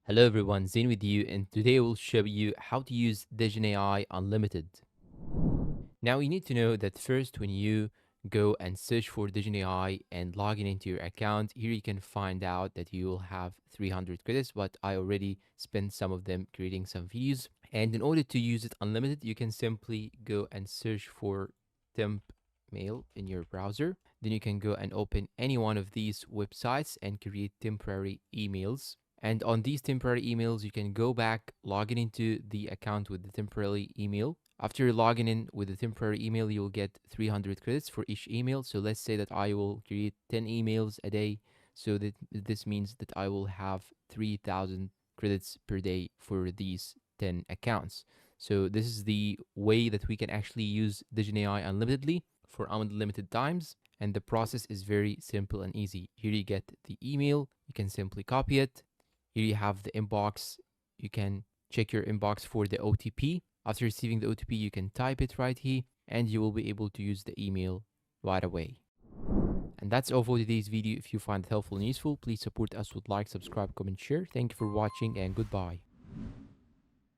Hello everyone, Zain with you, and today we'll show you how to use Digen AI Unlimited. Now you need to know that first when you go and search for Digen AI and log in into your account, here you can find out that you will have 300 credits, but I already spent some of them creating some videos. And in order to use it unlimited, you can simply go and search for temp mail in your browser. Then you can go and open any one of these websites and create temporary emails. And on these temporary emails, you can go back, log in into the account with the temporary email. After logging in with the temporary email, you'll get 300 credits for each email. So let's say that I will create 10 emails a day. So that this means that I will have 3,000 credits per day for these 10 accounts. So this is the way that we can actually use Digen AI unlimitedly for unlimited times. And the process is very simple and easy. Here you get the email, you can simply copy it. Here you have the inbox. You can check your inbox for the OTP. After receiving the OTP, you can type it right here and you will be able to use the email right away. And that's all for today's video. If you find it helpful and useful, please support us with like, subscribe, comment, share. Thank you for watching and goodbye.